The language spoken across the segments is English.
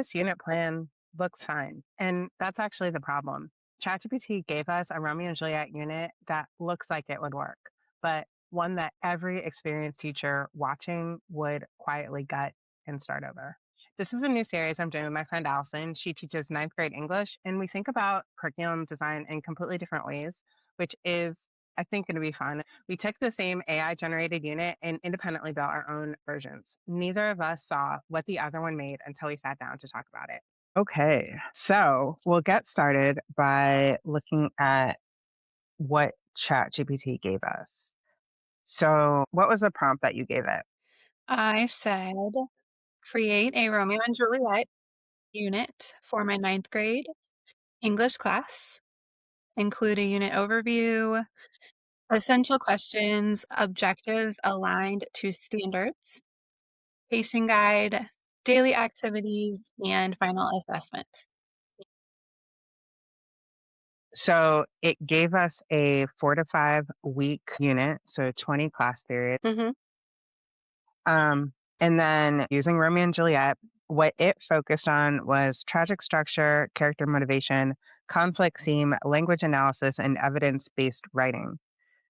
this unit plan looks fine. And that's actually the problem. ChatGPT gave us a Romeo and Juliet unit that looks like it would work, but one that every experienced teacher watching would quietly gut and start over. This is a new series I'm doing with my friend Allison. She teaches ninth grade English, and we think about curriculum design in completely different ways, which is, I think, going to be fun. We took the same AI generated unit and independently built our own versions. Neither of us saw what the other one made until we sat down to talk about it. Okay, so we'll get started by looking at what ChatGPT gave us. So, what was the prompt that you gave it? I said, create a Romeo and Juliet unit for my ninth grade English class. Include a unit overview, essential questions, objectives aligned to standards, pacing guide, daily activities, and final assessment. So, it gave us a 4 to 5 week unit, so 20 class period. hmm And then using Romeo and Juliet, what it focused on was tragic structure, character motivation, conflict theme, language analysis, and evidence based writing.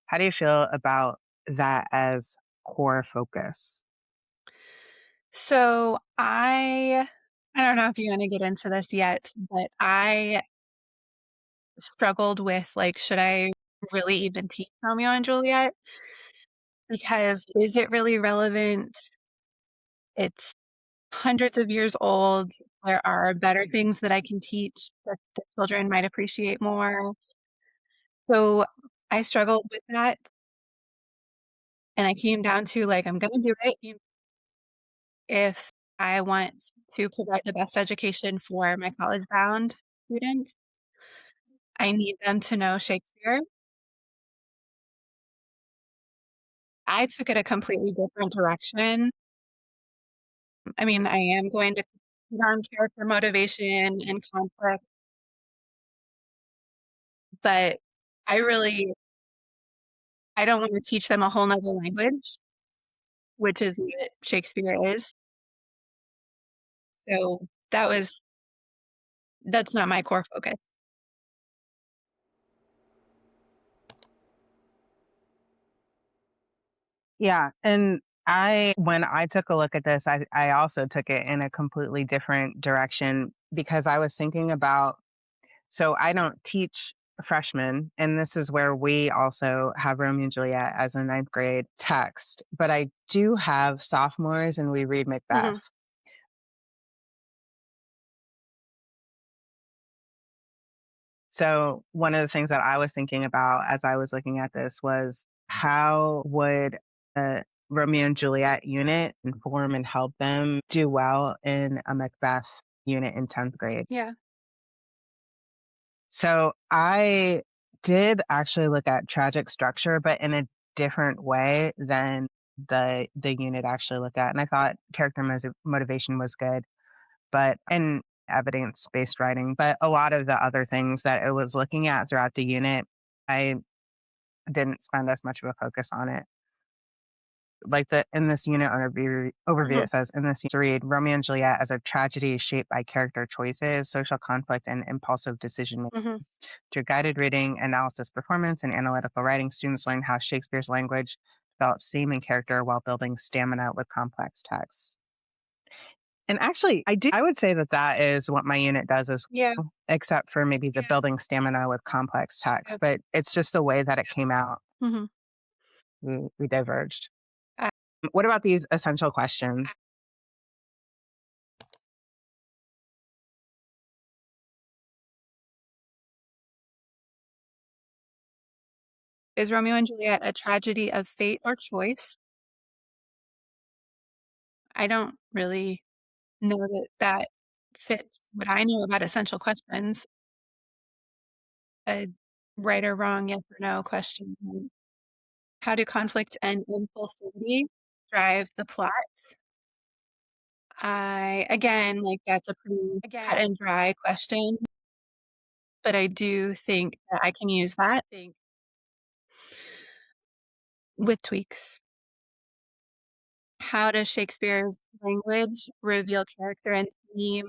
How do you feel about that as core focus? So I don't know if you want to get into this yet, but I struggled with like, should I really even teach Romeo and Juliet? Because is it really relevant? It's hundreds of years old. There are better things that I can teach that the children might appreciate more. So I struggled with that, and I came down to, like, I'm gonna do it if I want to provide the best education for my college-bound students. I need them to know Shakespeare. I took it a completely different direction. I mean, I am going to learn character motivation and conflict, but I really I don't wanna teach them a whole 'nother language, which is what Shakespeare is. So that's not my core focus. Yeah. And when I took a look at this, I also took it in a completely different direction because I was thinking about, so I don't teach freshmen, and this is where we also have Romeo and Juliet as a ninth grade text, but I do have sophomores and we read Macbeth. Mhm. So one of the things that I was thinking about as I was looking at this was how would a Romeo and Juliet unit inform and help them do well in a Macbeth unit in 10th grade? Yeah. So I did actually look at tragic structure, but in a different way than the unit actually looked at. And I thought character motivation was good, but and evidence based writing. But a lot of the other things that it was looking at throughout the unit, I didn't spend as much of a focus on it. Like the in this unit overview, Mhm. it says in this to read Romeo and Juliet as a tragedy shaped by character choices, social conflict, and impulsive decision. Mhm. Through guided reading, analysis, performance, and analytical writing, students learn how Shakespeare's language develops theme and character while building stamina with complex texts. And actually, I would say that that is what my unit does as Yeah. well, except for maybe the building stamina with complex Yeah. text. But it's just the way that it came out. Mhm. We diverged. Uh, What about these essential questions? is Romeo and Juliet a tragedy of fate or choice? I don't really know that that fits what I know about essential questions. A right or wrong, yes or no question. How do conflict and impulsivity drive the plot? I again, like, that's a pretty cut and dry question, but I do think that I can use that with tweaks. How does Shakespeare's language reveal character and theme?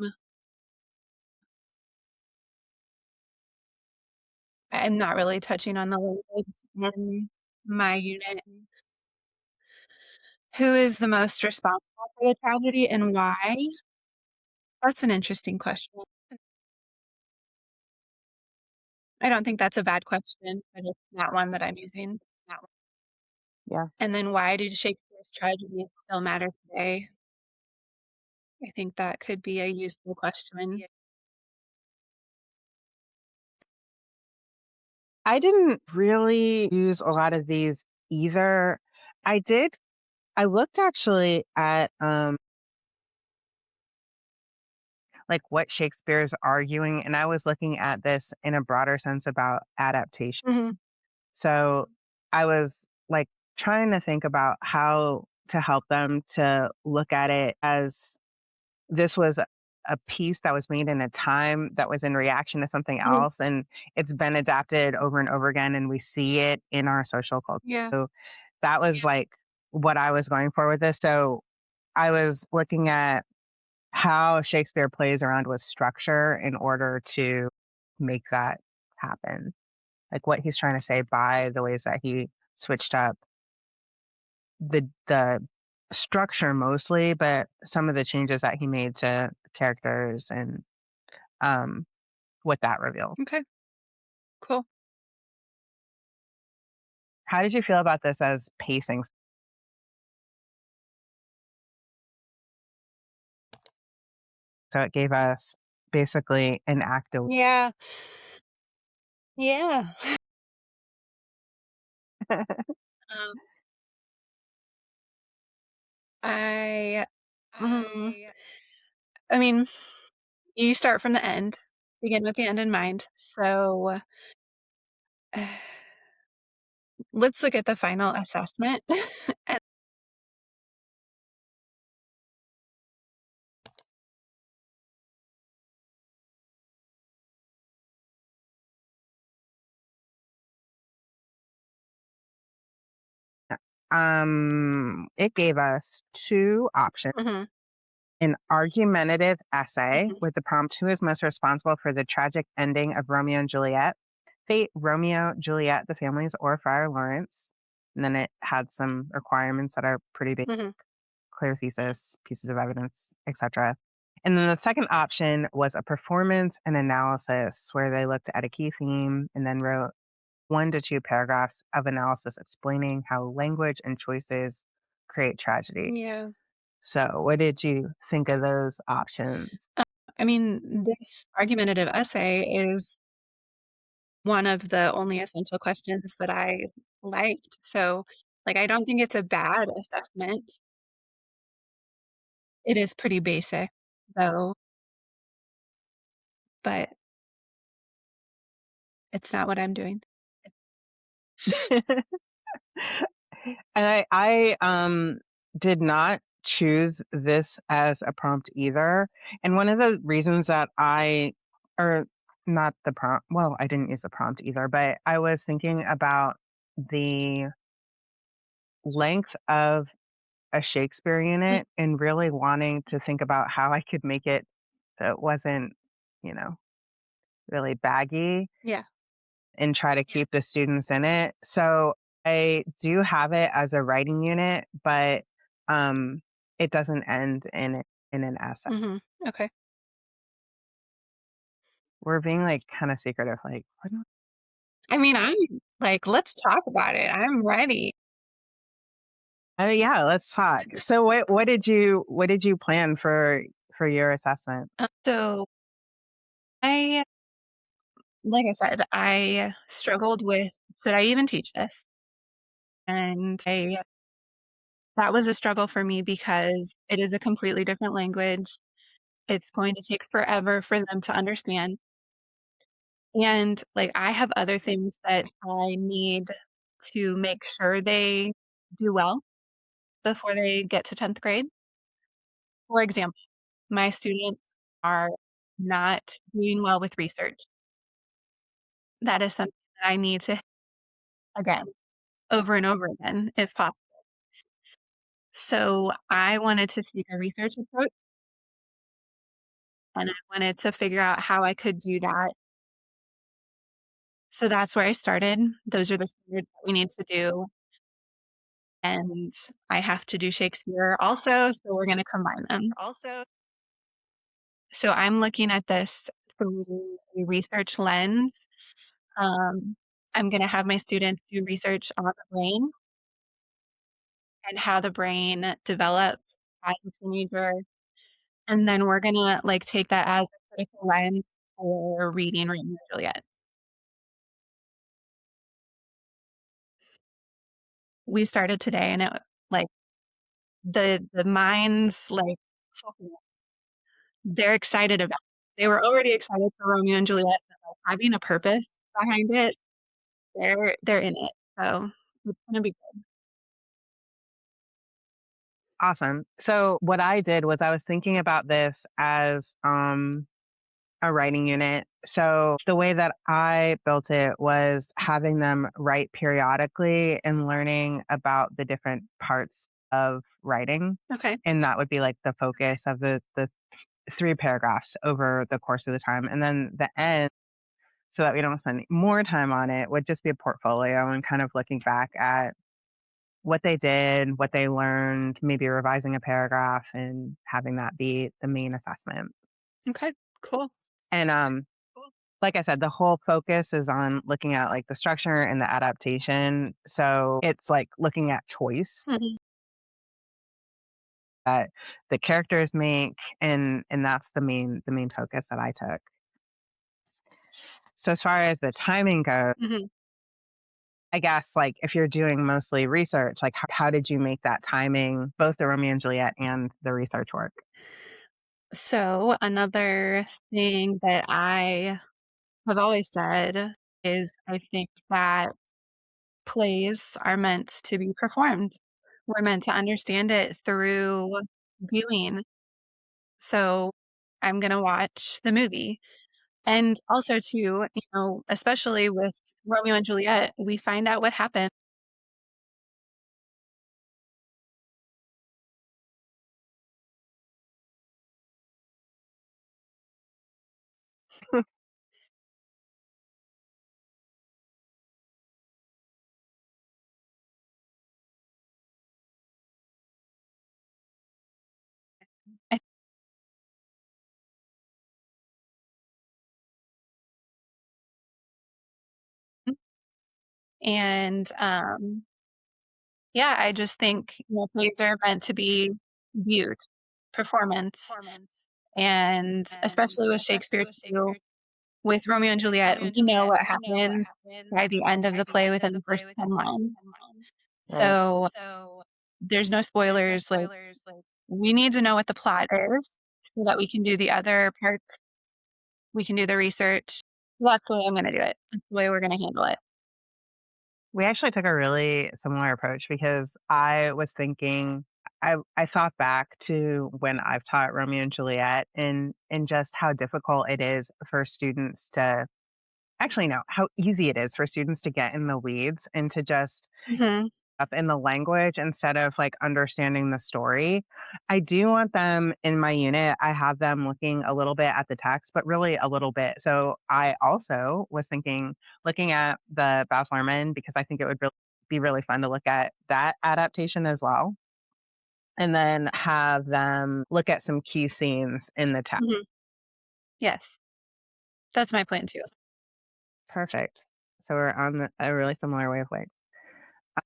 I'm not really touching on the language in my unit. Who is the most responsible for the tragedy and why? That's an interesting question. I don't think that's a bad question, but it's not one that I'm using. Not one. Yeah. And then why do Shakespeare's tragedies still matter today? I think that could be a useful question. I didn't really use a lot of these either. I did I looked actually at like what Shakespeare's arguing, and I was looking at this in a broader sense about adaptation. Mhm. So I was like trying to think about how to help them to look at it as this was a piece that was made in a time that was in reaction to something Mhm. else, and it's been adapted over and over again, and we see it in our social culture. Yeah. So that was like what I was going for with this. So I was looking at how Shakespeare plays around with structure in order to make that happen. Like what he's trying to say by the ways that he switched up the structure mostly, but some of the changes that he made to characters and um what that reveals. Okay, cool. How did you feel about this as pacing? So it gave us basically an act of Yeah. Yeah. Um, I Mhm. I mean, you start from the end, begin with the end in mind. So, let's look at the final assessment. And It gave us two options. Mhm, An argumentative essay mhm, with the prompt, "Who is most responsible for the tragic ending of Romeo and Juliet? Fate, Romeo, Juliet, the families, or Friar Lawrence?" And then it had some requirements that are pretty big, mhm, clear thesis, pieces of evidence, etc. And then the second option was a performance and analysis where they looked at a key theme and then wrote 1 to 2 paragraphs of analysis explaining how language and choices create tragedy. yeah. So, what did you think of those options? I mean, this argumentative essay is one of the only essential questions that I liked. So, like, I don't think it's a bad assessment. It is pretty basic, though, but it's not what I'm doing. And I did not choose this as a prompt either. And one of the reasons that or not the prompt, well, I didn't use the prompt either, but I was thinking about the length of a Shakespearean Mm, it and really wanting to think about how I could make it so it wasn't, you know, really baggy yeah. and try to keep the students in it. So I do have it as a writing unit, but um, it doesn't end in an essay. Mhm. Okay. We're being like kind of secretive, like, what do I mean, I'm like, let's talk about it. I'm ready. I mean, yeah, let's talk. So what did you plan for your assessment? So I, like I said, I struggled with should I even teach this? And that was a struggle for me because it is a completely different language. It's going to take forever for them to understand. And like, I have other things that I need to make sure they do well before they get to 10th grade. For example, my students are not doing well with research. That is something that I need to, again, over and over again, if possible. So I wanted to take a research approach and I wanted to figure out how I could do that So that's where I started. Those are the standards that we need to do, and I have to do Shakespeare also, so we're gonna combine them. So I'm looking at this through a research lens. Um, I'm gonna have my students do research on the brain and how the brain develops as a teenager, and then we're gonna, like, take that as a critical lens for reading Romeo and Juliet. We started today, and like, the minds, like, they're excited about it. They were already excited for Romeo and Juliet, but, like, having a purpose behind it, they're in it, so it's gonna be good. Awesome. So what I did was I was thinking about this as a writing unit. So the way that I built it was having them write periodically and learning about the different parts of writing. Okay. And that would be like the focus of the three paragraphs over the course of the time. And then the end, so that we don't spend more time on it, would just be a portfolio and kind of looking back at what they did, what they learned, maybe revising a paragraph and having that be the main assessment. Okay, cool. And like I said, the whole focus is on looking at like the structure and the adaptation. So it's like looking at choice Mhm, that the characters make, and that's the main focus that I took. So as far as the timing goes, mhm. I guess like if you're doing mostly research, like how did you make that timing, both the Romeo and Juliet and the research work? So, another thing that I have always said is I think that plays are meant to be performed. We're meant to understand it through viewing. So, I'm gonna watch the movie. And also too, especially with Romeo and Juliet, we find out what happened. And, yeah, I just think, plays are meant to be viewed, performance, and especially with Shakespeare too, with Romeo and Juliet, we know what happens by the end of the play within the first 10 lines. Right. So, there's no spoilers, like, we need to know what the plot is so that we can do the other parts, we can do the research. That's the way I'm gonna do it. That's the way we're gonna handle it. We actually took a really similar approach because I was thinking I thought back to when I've taught Romeo and Juliet and just how difficult it is for students to actually no, how easy it is for students to get in the weeds and to just Mhm, up in the language instead of like understanding the story. I do want them in my unit. I have them looking a little bit at the text, but really a little bit. So I also was thinking looking at the Baz Luhrmann because I think it would be really fun to look at that adaptation as well. And then have them look at some key scenes in the text. mhm. Yes, that's my plan too. Perfect. So we're on a really similar wavelength.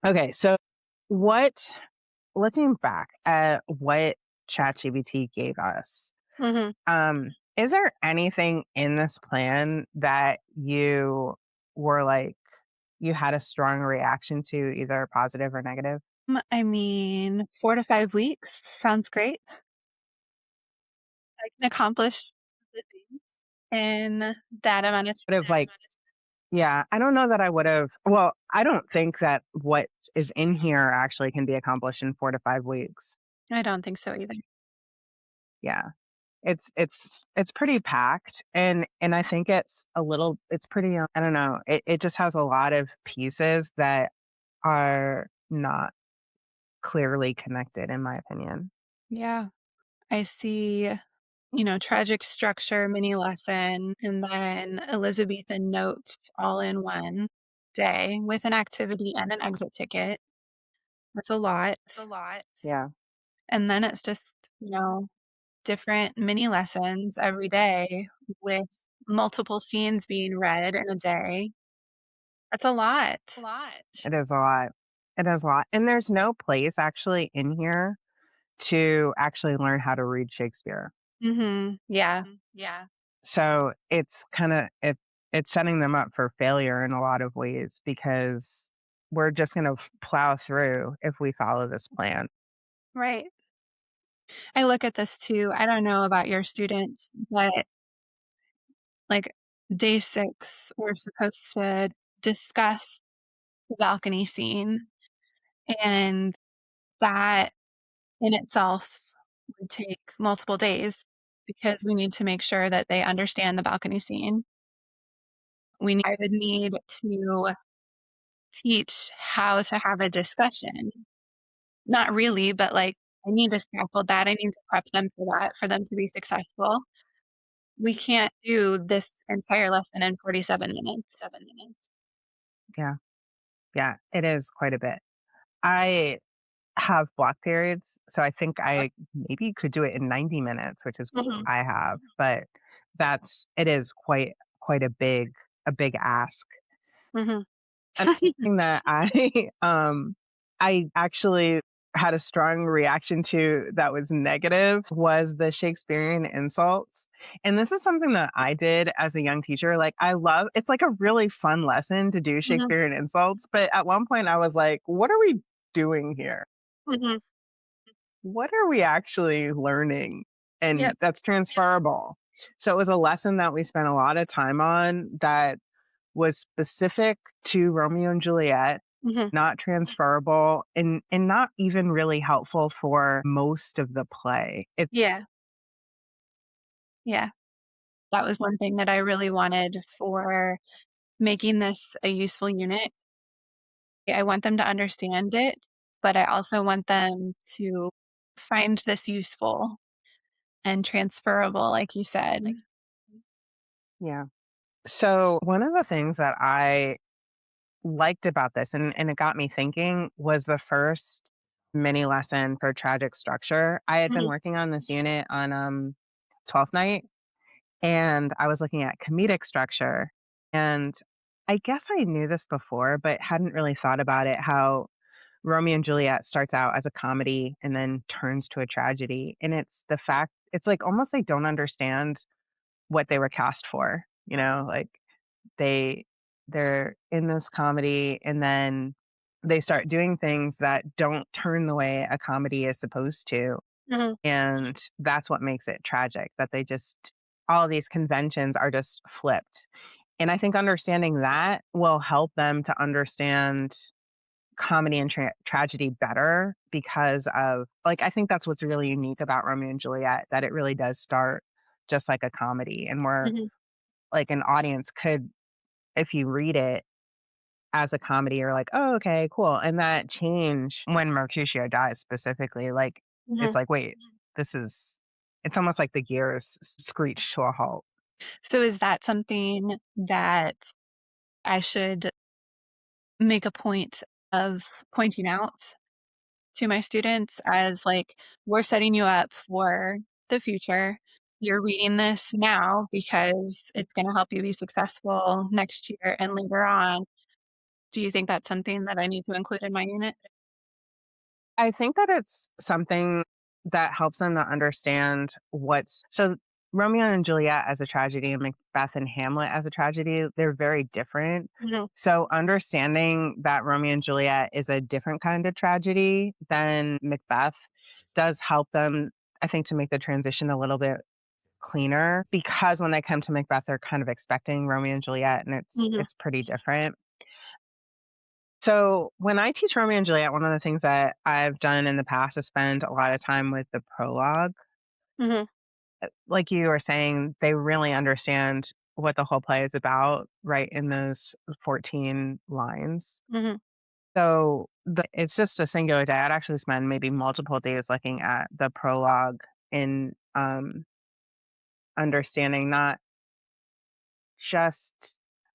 Okay, so what looking back at what ChatGPT gave us, Mhm. is there anything in this plan that you were like, you had a strong reaction to, either positive or negative? I mean, 4 to 5 weeks sounds great. I can accomplish the things in that amount of Would have like, yeah, I don't know that I would have. Well, I don't think that what is in here actually can be accomplished in 4 to 5 weeks. I don't think so either. Yeah, it's pretty packed, and I think it's pretty. I don't know. It just has a lot of pieces that are not clearly connected, in my opinion. Yeah, I see tragic structure, mini lesson, and then Elizabethan notes all in one day with an activity and an exit ticket. That's a lot. Yeah. And then it's just, you know, different mini lessons every day with multiple scenes being read in a day. That's a lot. It is a lot. It is a lot. And there's no place actually in here to actually learn how to read Shakespeare. Mhm. Yeah. So it's it's setting them up for failure in a lot of ways because we're just going to plow through if we follow this plan. Right. I look at this too. I don't know about your students, but like day 6, we're supposed to discuss the balcony scene, and that in itself would take multiple days because we need to make sure that they understand the balcony scene. I would need to teach how to have a discussion. Not really, but, like, I need to scaffold that, I need to prep them for that, for them to be successful. We can't do this entire lesson in 47 minutes. Yeah. Yeah. It is quite a bit. I have block periods. So I think I maybe could do it in 90 minutes, which is what Mhm, I have. But it is quite a big ask. mhm. Another thing that I actually had a strong reaction to that was negative was the Shakespearean insults. And this is something that I did as a young teacher. Like it's like a really fun lesson to do Mhm, Shakespearean insults, but at one point I was like, what are we doing here? mhm. What are we actually learning? And Yep. that's transferable. So it was a lesson that we spent a lot of time on that was specific to Romeo and Juliet, Mhm. not transferable, and not even really helpful for most of the play. Yeah, yeah. That was one thing that I really wanted for making this a useful unit. I want them to understand it, but I also want them to find this useful and transferable, like you said. Yeah. So one of the things that I liked about this and it got me thinking was the first mini lesson for tragic structure. I had been Mhm, working on this unit on 12th night and I was looking at comedic structure. And I guess I knew this before, but hadn't really thought about it how Romeo and Juliet starts out as a comedy and then turns to a tragedy. And it's like almost they don't understand what they were cast for, like they they're in this comedy and then they start doing things that don't turn the way a comedy is supposed to. mhm, And that's what makes it tragic that all these conventions are just flipped. And I think understanding that will help them to understand comedy and tragedy better because of like I think that's what's really unique about Romeo and Juliet that it really does start just like a comedy and where mhm, like an audience could if you read it as a comedy you're like, "Oh, okay, cool." And that change when Mercutio dies specifically like it's mhm. like, "Wait, this is it's almost like the gears screech to a halt." So is that something that I should make a point of pointing out to my students as, like, we're setting you up for the future. You're reading this now because it's gonna help you be successful next year and later on. Do you think that's something that I need to include in my unit? I think that it's something that helps them to understand Romeo and Juliet as a tragedy and Macbeth and Hamlet as a tragedy, they're very different. Mhm, So understanding that Romeo and Juliet is a different kind of tragedy than Macbeth does help them, I think, to make the transition a little bit cleaner because when they come to Macbeth, they're kind of expecting Romeo and Juliet and mhm, it's pretty different. So when I teach Romeo and Juliet, one of the things that I've done in the past is spend a lot of time with the prologue. mhm, Like you were saying, they really understand what the whole play is about, right in those 14 lines. mhm, It's just a singular day. I'd actually spend maybe multiple days looking at the prologue in understanding not just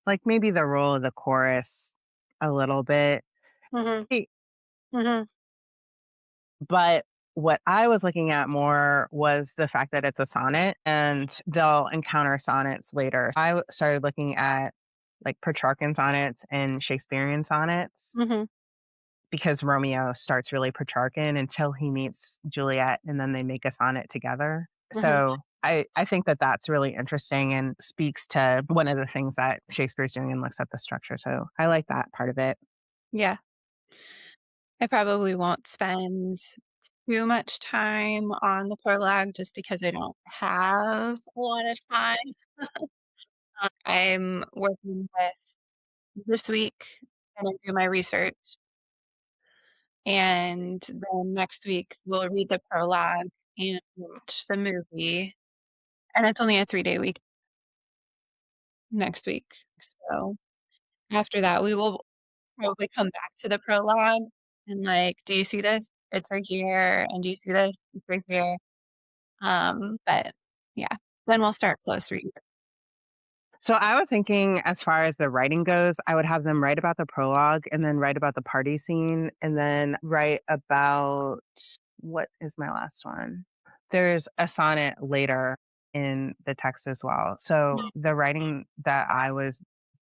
like maybe the role of the chorus a little bit. Mhm. Hey, Mhm. but what I was looking at more was the fact that it's a sonnet and they'll encounter sonnets later. Started looking at like Petrarchan sonnets and Shakespearean sonnets Mhm. because Romeo starts really Petrarchan until he meets Juliet and then they make a sonnet together. Mhm. So I think that that's really interesting and speaks to one of the things that Shakespeare's doing and looks at the structure. So I like that part of it. Yeah. I probably won't spend too much time on the prologue just because I don't have a lot of time. I'm working with this week, gonna do my research, and then next week we'll read the prologue and watch the movie, and it's only a 3-day week next week. So after that, we will probably come back to the prologue and, like, "Do you see this? It's right here, and do you see this? It's right here." But yeah, then we'll start close reading. So I was thinking, as far as the writing goes, I would have them write about the prologue and then write about the party scene and then write about what is my last one? There's a sonnet later in the text as well. So the writing that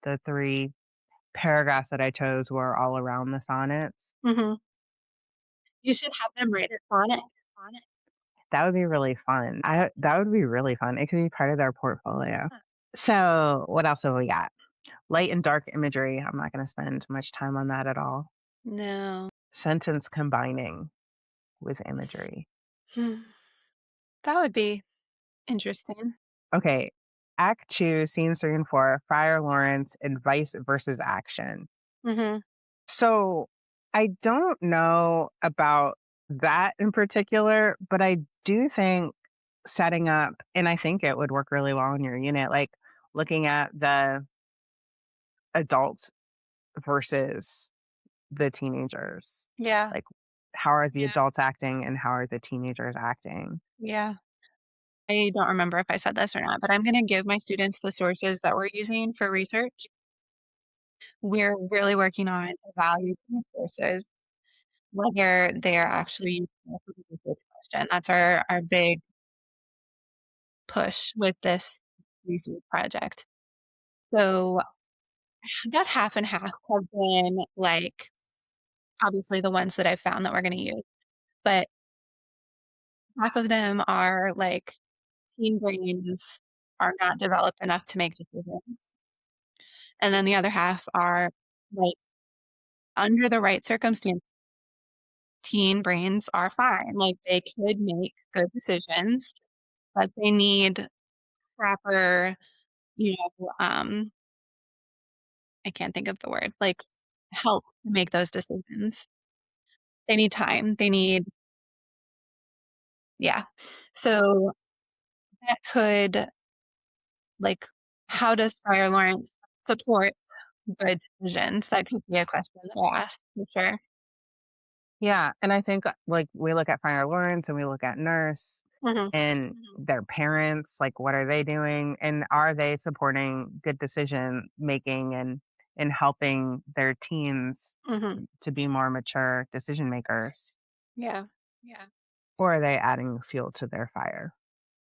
the three paragraphs that I chose were all around the sonnets. Mhm. You should have them write it on it. That would be really fun. That would be really fun. It could be part of their portfolio. So what else have we got? Light and dark imagery. I'm not going to spend much time on that at all. No. Sentence combining with imagery. Hmm. That would be interesting. Okay. Act two, scenes three and four, Friar Lawrence, advice versus action. Mhm. So I don't know about that in particular, but I do think setting up, and I think it would work really well in your unit, like looking at the adults versus the teenagers. Yeah. Like, how are the adults acting and how are the teenagers acting? Yeah. I don't remember if I said this or not, but I'm gonna give my students the sources that we're using for research. We're really working on evaluating the sources, whether they're actually useful for the research question. That's our big push with this research project. So about half and half have been, like, obviously the ones that I've found that we're gonna use, but half of them are, like, teen brains are not developed enough to make decisions, and then the other half are, like, under the right circumstance, teen brains are fine, like, they could make good decisions, but they need proper, you I can't think of the word, like, help to make those decisions. They need time, they need yeah. So, that could like, how does Friar Lawrence support good decisions? That could be a question that I ask for sure. Yeah, and I think, like, we look at Friar Lawrence and we look at Nurse Mhm. and their parents, like, what are they doing? And are they supporting good decision making and helping their teens Mhm. to be more mature decision makers? Yeah. Yeah. Or are they adding fuel to their fire?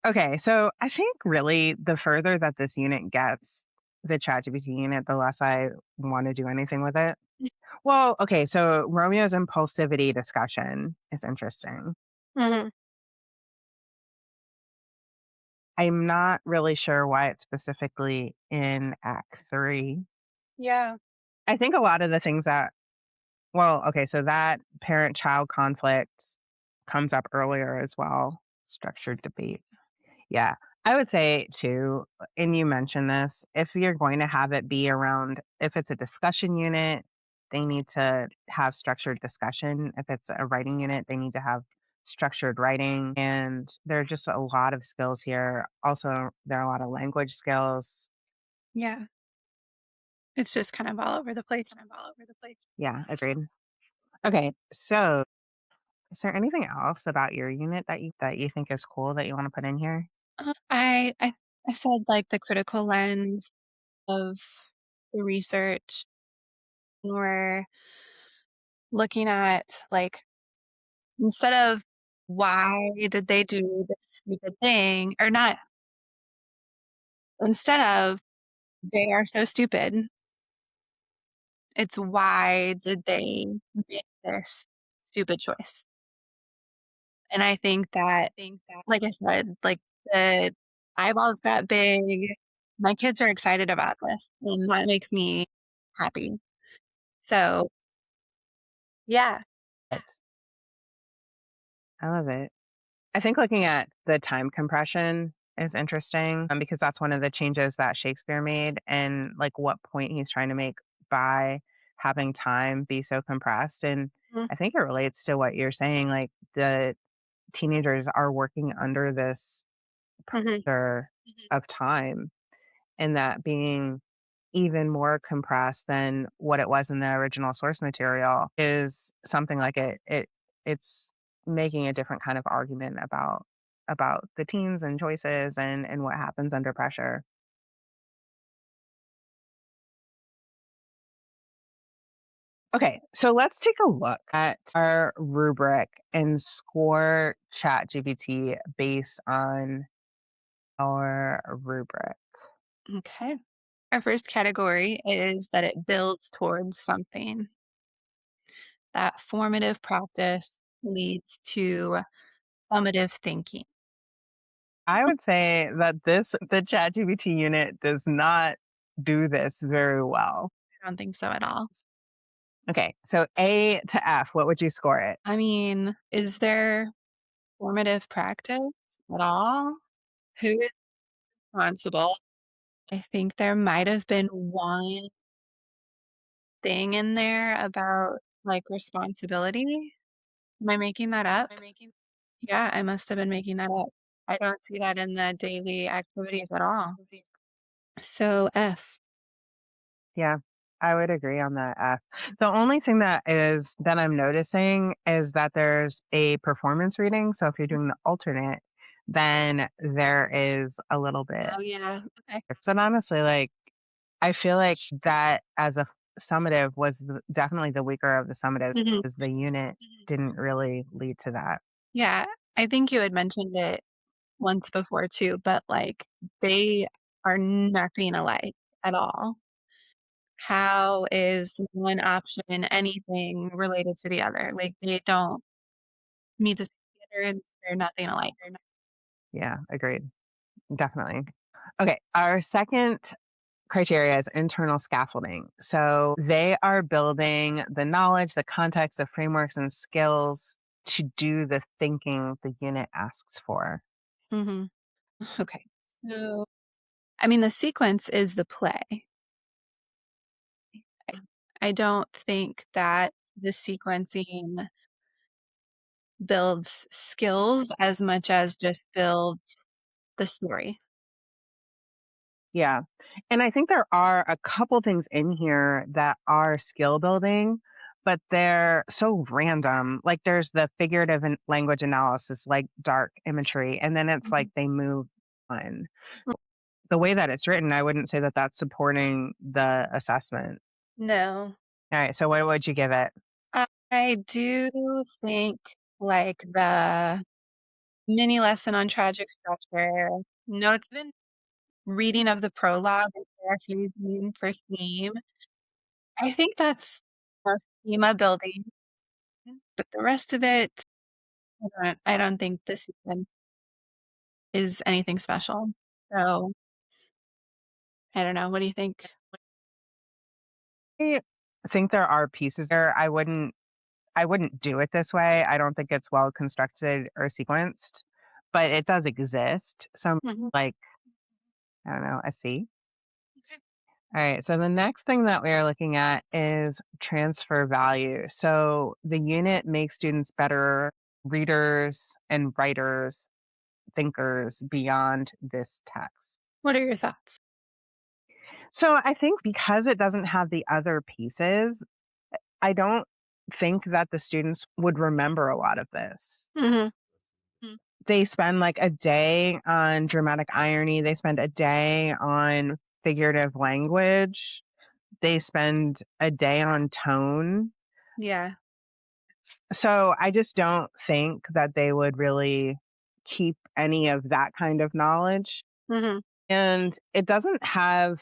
Okay, so I think really the further that this unit gets, the ChatGPT unit, the less I want to do anything with it. Well, okay, so Romeo's impulsivity discussion is interesting. Mhm. I'm not really sure why it's specifically in Act 3. Yeah. I think a lot of the things that, well, okay, so that parent child conflict comes up earlier as well. Structured debate. Yeah. I would say too, and you mentioned this, if you're going to have it be around, if it's a discussion unit, they need to have structured discussion. If it's a writing unit, they need to have structured writing. And there are just a lot of skills here. Also, there are a lot of language skills. Yeah. It's just kind of all over the place. Yeah, agreed. Okay. So is there anything else about your unit that you think is cool that you want to put in here? I I said, like, the critical lens of the research, or looking at, like, instead of why did they do this stupid thing, or not, instead of they are so stupid, it's why did they make this stupid choice? And I think that, like I said, like, the eyeballs got big. My kids are excited about this, and that makes me happy. So, yeah. It's I love it. I think looking at the time compression is interesting, because that's one of the changes that Shakespeare made and, like, what point he's trying to make by having time be so compressed, and Mhm, I think it relates to what you're saying, like, the teenagers are working under this mhm. pressure of time, and that being even more compressed than what it was in the original source material is something like it's making a different kind of argument about the teens and choices and what happens under pressure. Okay, so let's take a look at our rubric and score ChatGPT based on our rubric. Okay. Our first category is that it builds towards something. That formative practice leads to summative thinking. I would say that the ChatGPT unit does not do this very well. I don't think so at all. Okay, so A to F, what would you score it? I mean, is there formative practice at all? Who is responsible? I think there might have been one thing in there about, like, responsibility. Am I making that up? Yeah, I must have been making that up. I don't see that in the daily activities at all. So F. Yeah, I would agree on that F. The only thing that I'm noticing is that there's a performance reading. So if you're doing the alternate, then there is a little bit. Oh, yeah. Okay. But honestly, like I feel like that as a summative was definitely the weaker of the summative Mhm. because the unit didn't really lead to that. Yeah, I think you had mentioned it once before too, but, like, they are nothing alike at all. How is one option anything related to the other? Like, they don't meet the same standards, they're nothing alike. Yeah, agreed. Definitely. Okay, our second criteria is internal scaffolding. So they are building the knowledge, the context, the frameworks, and skills to do the thinking the unit asks for. Mhm. Okay. So, I mean, the sequence is the play. I I don't think that the sequencing builds skills as much as just builds the story. Yeah. And I think there are a couple things in here that are skill building, but they're so random. Like there's the figurative language analysis, like dark imagery, and then it's like Mhm. they move on. The way that it's written, I wouldn't say that that's supporting the assessment. No. All right. So what would you give it? I do think, like, the mini lesson on tragic structure, notes even reading of the prologue and paraphrasing for theme. I think that's more schema building, but the rest of it, I don't think this season is anything special. So, I don't know, what do you think? I think there are pieces there. I wouldn't do it this way. I don't think it's well constructed or sequenced, but it does exist. So Mhm. like, I don't know, a C. Okay. All right. So the next thing that we are looking at is transfer value. So the unit makes students better readers and writers, thinkers beyond this text. What are your thoughts? So I think because it doesn't have the other pieces, I don't think that the students would remember a lot of this. Mhm. They spend like a day on dramatic irony, they spend a day on figurative language, they spend a day on tone. Yeah. So I just don't think that they would really keep any of that kind of knowledge. Mhm. And it doesn't have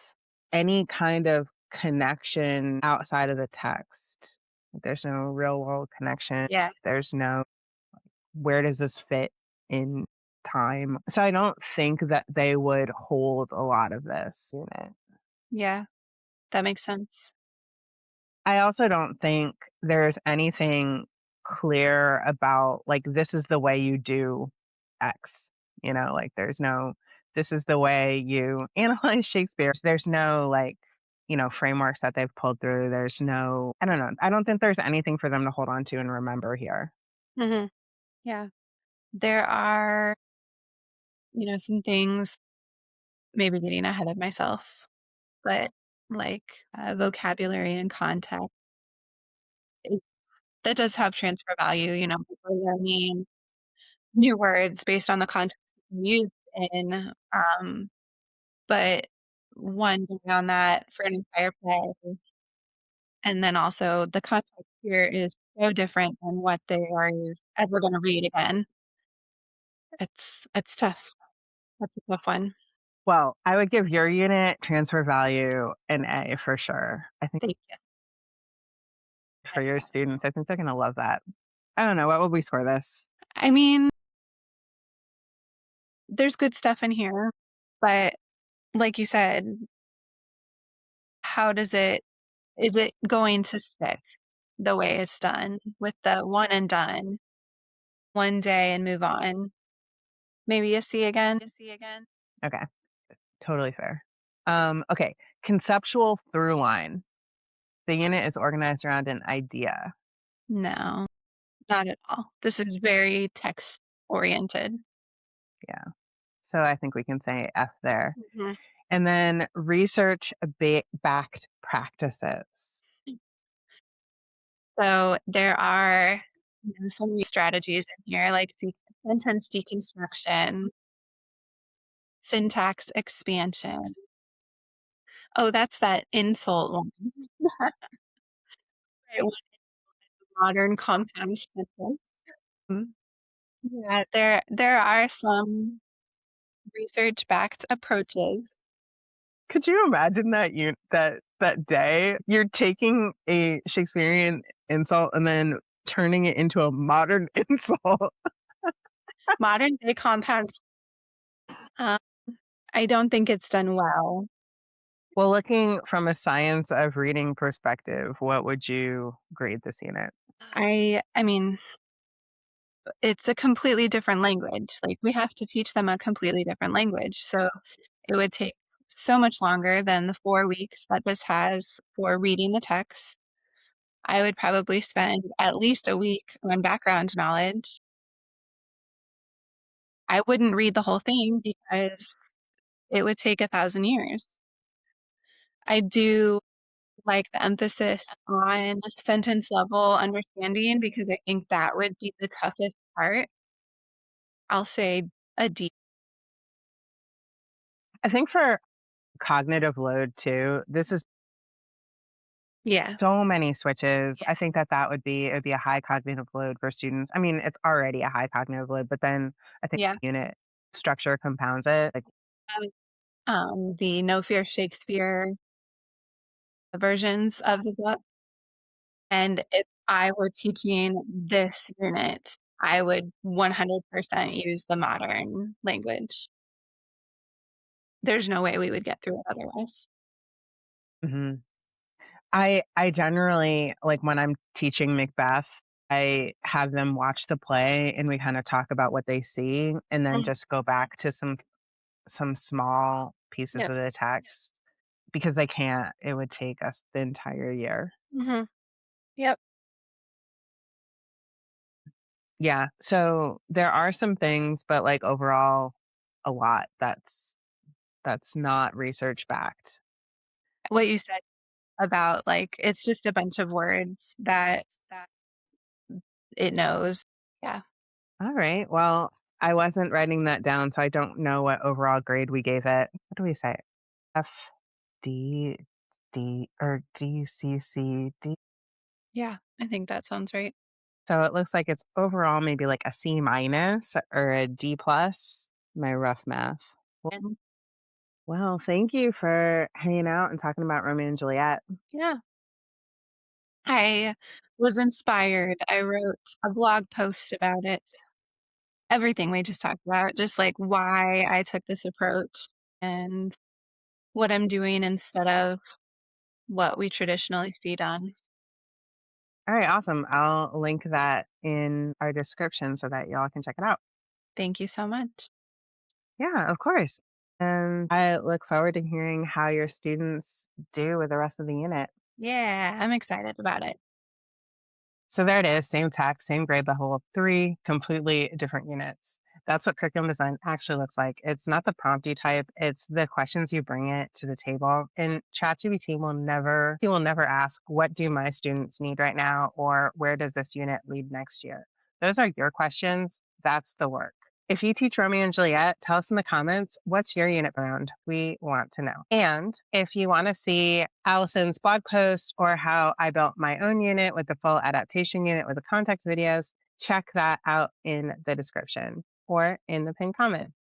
any kind of connection outside of the text. There's no real world connection. Yeah. There's no where does this fit in time. So I don't think that they would hold a lot of this in it. Yeah. That makes sense. I also don't think there's anything clear about, like, this is the way you do X, like, there's no, this is the way you analyze Shakespeare. There's no, like, frameworks that they've pulled through. There's no, I don't know. I don't think there's anything for them to hold on to and remember here. Mhm. Yeah. There are, some things, maybe getting ahead of myself, but like vocabulary and context, it, that does have transfer value. We're learning new words based on the context used in. But one day on that for an entire play, and then also the context here is so different than what they are ever going to read again. It's tough. That's a tough one. Well, I would give your unit transfer value an A for sure. I think Thank you. for your students, I think they're going to love that. I don't know. What would we score this? I mean, there's good stuff in here, but like you said, how does it is it going to stick the way it's done with the one and done, one day and move on? Maybe a C again. Okay. Totally fair. Okay. Conceptual through line. The unit is organized around an idea. No, not at all. This is very text oriented. Yeah. So I think we can say F there. Mhm. And then research backed practices. So there are some strategies in here, like sentence deconstruction, syntax expansion. Oh, that's that insult one. Right, modern compound sentence. Mm. Yeah, there are some research-backed approaches. Could you imagine that day you're taking a Shakespearean insult and then turning it into a modern insult? Modern day compound, um, I don't think it's done well. Well, looking from a science of reading perspective, what would you grade this unit? I mean, it's a completely different language. Like, we have to teach them a completely different language, so it would take so much longer than the 4 weeks that this has for reading the text. I would probably spend at least a week on background knowledge. I wouldn't read the whole thing because it would take 1,000 years. I do like the emphasis on sentence level understanding because I think that would be the toughest part. I'll say a D. I think for cognitive load too, this is Yeah. so many switches. I think that it would be a high cognitive load for students. I mean, it's already a high cognitive load, but then I think Yeah. the unit structure compounds it. Like, The No Fear Shakespeare versions of the book. And if I were teaching this unit, I would 100% use the modern language. There's no way we would get through it otherwise. mhm. I generally, like, when I'm teaching Macbeth, I have them watch the play and we kind of talk about what they see and then Mhm. just go back to some small pieces Yep. of the text because they can't. It would take us the entire year. Mhm. Yep. Yeah. So there are some things, but like overall, a lot that's not research backed. What you said about, like, it's just a bunch of words that it knows. Yeah. All right. Well, I wasn't writing that down, so I don't know what overall grade we gave it. What do we say? F, D, D, or D, C, C, D. Yeah, I think that sounds right. So it looks like it's overall maybe like a C minus or a D plus. My rough math. And Well, thank you for hanging out and talking about Romeo and Juliet. yeah, I was inspired. I wrote a blog post about it. Everything we just talked about, just like why I took this approach and what I'm doing instead of what we traditionally see done. All right, awesome. I'll link that in our description so that y'all can check it out. Thank you so much. Yeah, of course. And I look forward to hearing how your students do with the rest of the unit. Yeah, I'm excited about it. So there it is, same text, same grade level, three completely different units. That's what curriculum design actually looks like. It's not the prompt you type, it's the questions you bring it to the table. And ChatGPT will never ask, what do my students need right now? Or where does this unit lead next year? Those are your questions. That's the work. If you teach Romeo and Juliet, tell us in the comments, what's your unit around? We want to know. And if you want to see Allison's blog post or how I built my own unit with the full adaptation unit with the context videos, check that out in the description or in the pinned comment.